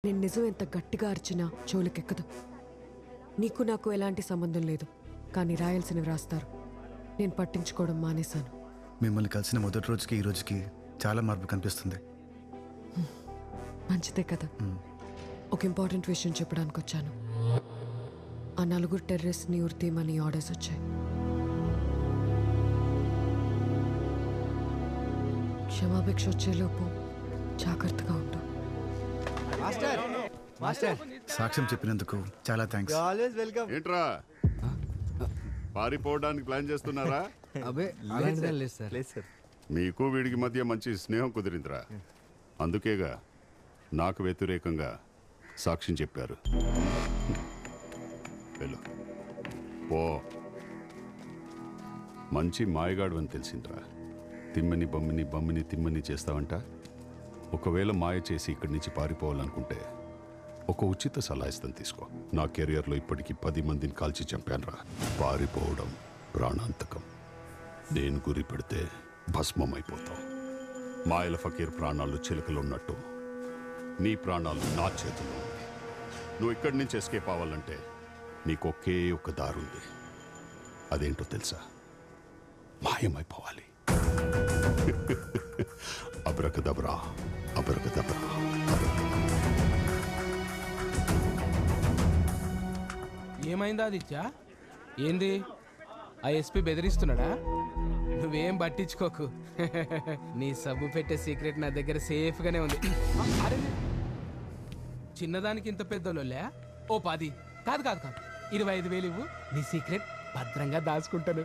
నేను నిజం ఎంత గట్టిగా అరిచినా చెవులకెక్కదు. నీకు నాకు ఎలాంటి సంబంధం లేదు, కానీ రాయాల్సినవి రాస్తారు. నేను పట్టించుకోవడం మానేశాను. మిమ్మల్ని కలిసిన మొదటి రోజుకి ఈ రోజుకి చాలా మార్పు కనిపిస్తుంది. మంచిదే కదా. ఒక ఇంపార్టెంట్ విషయం చెప్పడానికి వచ్చాను. ఆ 4 టెర్రరిస్ట్ని ఉరితీయమని ఆర్డర్స్ వచ్చాయి. క్షమాభిక్ష వచ్చేలోపు జాగ్రత్తగా ఉండు. సాక్ష్యం చెప్పినందుకు చాలా థ్యాంక్స్. ఏంట్రా పారిపోవడానికి ప్లాన్ చేస్తున్నారా? మీకు వీడికి మధ్య మంచి స్నేహం కుదిరిందిరా, అందుకేగా నాకు వ్యతిరేకంగా సాక్ష్యం చెప్పారు. వెళ్ళు ఓ మంచి మాయగాడు అని తెలిసిందిరా. తిమ్మని బమ్మిని బమ్మిని తిమ్మని చేస్తావంట. ఒకవేళ మాయ చేసి ఇక్కడి నుంచి పారిపోవాలనుకుంటే ఒక ఉచిత సలహా ఇస్తాను, తీసుకో. నా కెరియర్లో ఇప్పటికీ 10 మందిని కాల్చి చంపానురా. పారిపోవడం ప్రాణాంతకం. నేను గురి పెడితే భస్మం అయిపోతాం. మాయల ఫకీర్ ప్రాణాలు చిలుకలు ఉన్నట్టు నీ ప్రాణాలు నా చేతుల్లో ఉంది. నువ్వు ఇక్కడి నుంచి ఎస్కేప్ అవ్వాలంటే నీకు ఒకే ఒక దారుంది. అదేంటో తెలుసా? మాయమైపోవాలి. Abracadabra abracadabra. ఏమైందా ఆదిత్య? ఏంది ఆ ఎస్పీ బెదిరిస్తున్నాడా? నువ్వేం పట్టించుకోకు. నీ సబ్బు పెట్టే సీక్రెట్ నా దగ్గర సేఫ్ గానే ఉంది. అరే చిన్నదానికి ఇంత పెద్దోళ్ళే? ఓ 10 కాదు కాదు కాదు 25,000 ఇవ్వు, నీ సీక్రెట్ భద్రంగా దాచుకుంటాను.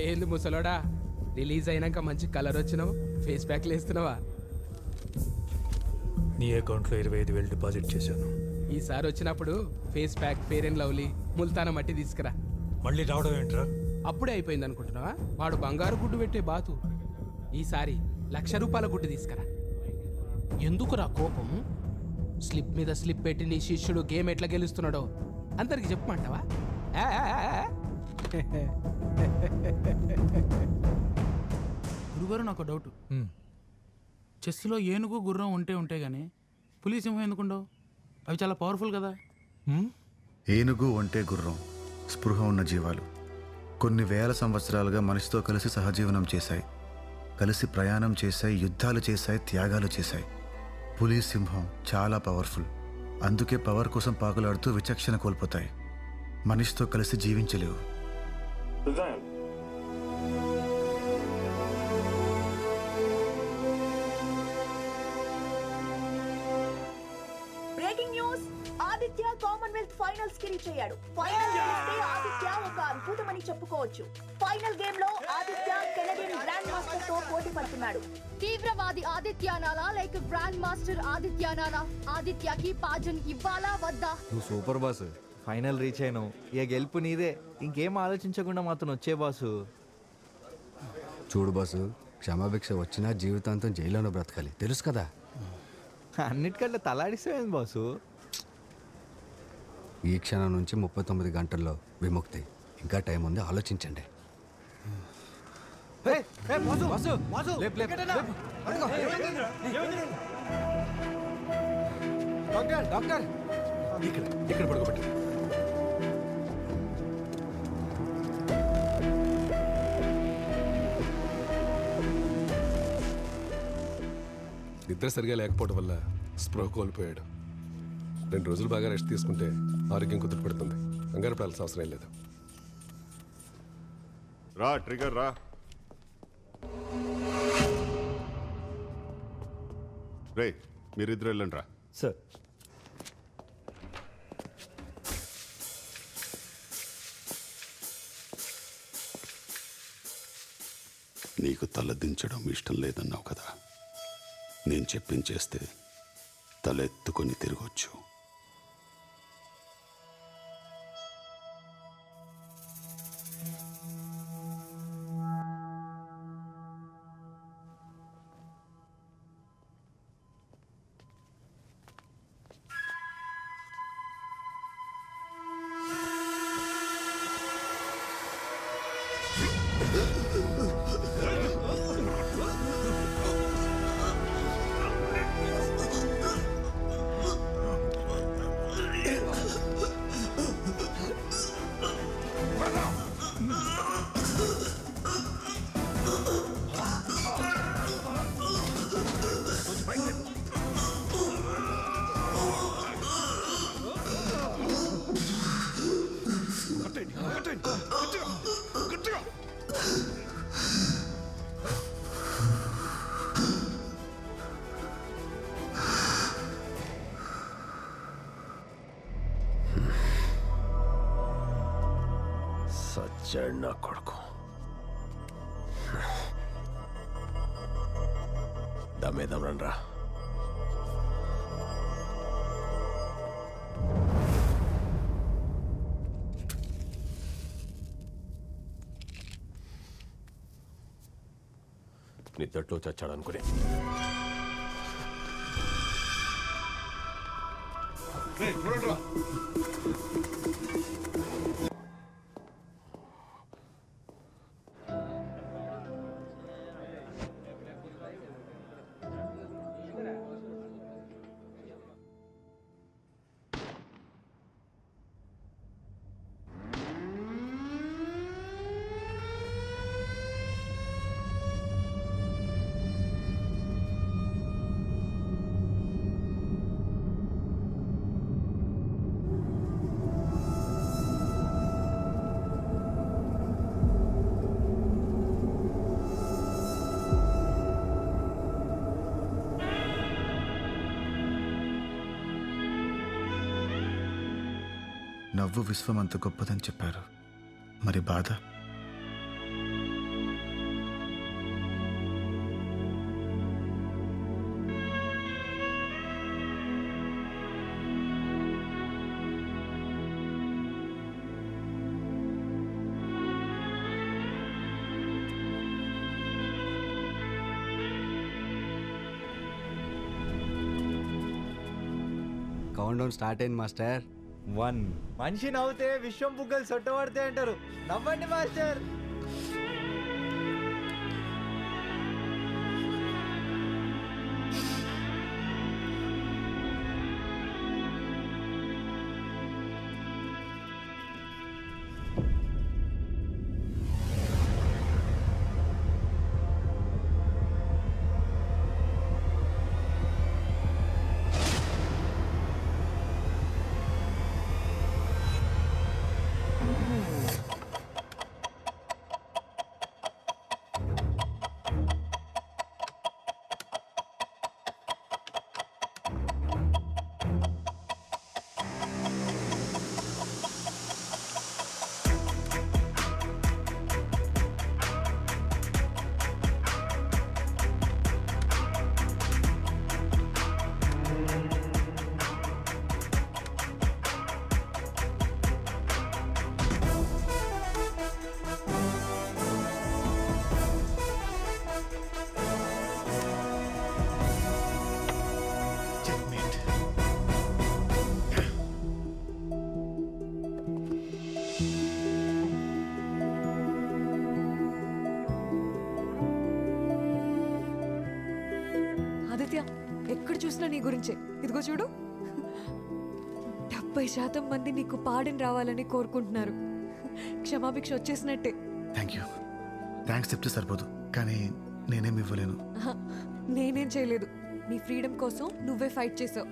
ఏంది ముసలోడా, రిలీజ్ అయినాక మంచి కలర్ వచ్చినావు, ఫేస్ ప్యాక్లు వేస్తున్నావా? నీ అకౌంట్లో 25,000 డిపాజిట్ చేశాను. ఈసారి వచ్చినప్పుడు face pack, fair and lovely, Multani mitti తీసుకురా. మళ్ళీ రావడం ఏంట్రా? అప్పుడే అయిపోయింది అనుకుంటున్నావా? వాడు బంగారు గుడ్డు పెట్టే బాతు. ఈసారి ₹1,00,000 గుడ్డు తీసుకురా. ఎందుకురా కోపం? స్లిప్ మీద స్లిప్ పెట్టి నీ శిష్యుడు గేమ్ ఎట్లా గెలుస్తున్నాడో అందరికి చెప్పమంటావా? గురుగారు, నాకు డౌట్. చెస్లో ఏనుగు గుర్రం ఉంటే గానీ పులి సింహం ఎందుకుండవు? అవి చాలా పవర్ఫుల్ కదా. ఏనుగు ఒంటే గుర్రం స్పృహ ఉన్న జీవాలు. కొన్ని వేల సంవత్సరాలుగా మనిషితో కలిసి సహజీవనం చేశాయి, కలిసి ప్రయాణం చేశాయి, యుద్ధాలు చేశాయి, త్యాగాలు చేశాయి. పులి సింహం చాలా పవర్ఫుల్. అందుకే పవర్ కోసం పాకులాడుతూ విచక్షణ కోల్పోతాయి. మనిషితో కలిసి జీవించలేవు. Breaking news! Aditya Commonwealth finals కి రీచ్ అయ్యాడు. ఫైనల్ గెలిస్తే ఆదిత్య ఒక అద్భుతమని చెప్పుకోవచ్చు. ఫైనల్ గేమ్ లో ఆదిత్య కెనడియన్ గ్రాండ్ మాస్టర్ తో పోటీ పడుతున్నాడు. తీవ్రవాది ఆదిత్యనాలా లేక గ్రాండ్ మాస్టర్ ఆదిత్యనాలా? ఆదిత్యకి పాజన్ ఇవ్వాలా వద్దా? నువ్వు సూపర్ బాసు, ఫైనల్ రీచ్ అయినావు. ఇక గెలుపు నీదే. ఇంకేం ఆలోచించకుండా మాత్రం వచ్చే బాసు. చూడు బాసు, క్షమాభిక్ష వచ్చినా జీవితాంతం జైల్లోనే బ్రతకాలి, తెలుసు కదా. అన్నిటికంటే తలాడిస్తావేంది బాసు? ఈ క్షణం నుంచి 39 గంటల్లో విముక్తి. ఇంకా టైం ఉంది, ఆలోచించండి. డాక్టర్ ఇక్కడ పడుకోబెట్టి. నిద్ర సరిగా లేకపోవడం వల్ల స్పృహ కోల్పోయాడు. 2 రోజులు బాగా రెస్ట్ తీసుకుంటే ఆరోగ్యం కుదుటపడుతుంది. కంగారు పడాల్సిన అవసరం లేదు. రా ట్రిగర్ రా. రే మీరిద్దరు వెళ్ళండి రా. సార్. నీకు తలదించడం ఇష్టం లేదన్నావు కదా, నేను చెప్పించేస్తే తలెత్తుకొని తిరగొచ్చు. సచ్చాడు నా కొడుకు. దమేదం రండ్రా. నిద్దట్లో చచ్చాడనుకునే నవ్వు విశ్వం అంత గొప్పదని చెప్పారు. మరి బాధ? కౌంట్ డౌన్ స్టార్ట్ అయింది మాస్టర్. 1. మనిషి నవ్వుతే విశ్వం బుగ్గలు సొట్టబడితే అంటారు. నవ్వండి మాస్టర్. ఆదిత్య, ఎక్కడ చూసినా నీ గురించే. ఇదిగో చూడు, 70% మంది నీకు పాడిని రావాలని కోరుకుంటున్నారు. క్షమాభిక్ష వచ్చేసినట్టే. Thank you. థ్యాంక్స్ చెప్తే సరిపోదు, కానీ నేనేం ఇవ్వలేను. నేనేం చేయలేదు. నీ ఫ్రీడమ్ కోసం నువ్వే ఫైట్ చేసావు.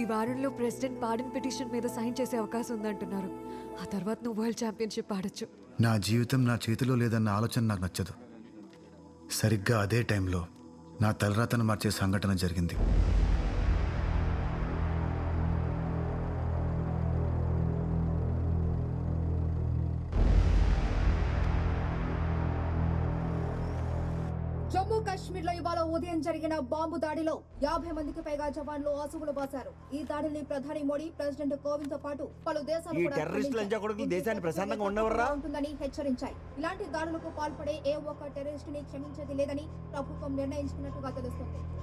ఈ వారంలో ప్రెసిడెంట్ పాడిన్ పిటిషన్ మీద సైన్ చేసే అవకాశం ఉందంటున్నారు. ఆ తర్వాత నువ్వు వరల్డ్ ఛాంపియన్షిప్ ఆడొచ్చు. నా జీవితం నా చేతిలో లేదన్న ఆలోచన నాకు నచ్చదు. సరిగ్గా అదే టైంలో నా తలరాతను మార్చే సంఘటన జరిగింది. జమ్మూ కాశ్మీర్ లో ఇవాళ ఉదయం జరిగిన బాంబు దాడిలో 50 మందికి పైగా జవాన్లు ఆసువులు బాసారు. ఈ దాడిని ప్రధాని మోడీ, ప్రెసిడెంట్ కోవింద్ తో పాటు పలు దేశాలు దేశాన్ని ప్రశాంతంగా ఉండవర్రా ఉంటుందని హెచ్చరించాయి. ఇలాంటి దాడులకు పాల్పడే ఏ ఒక్క టెర్రరిస్ట్ ని క్షమించేది లేదని ప్రభుత్వం నిర్ణయించుకున్నట్టుగా తెలుస్తోంది.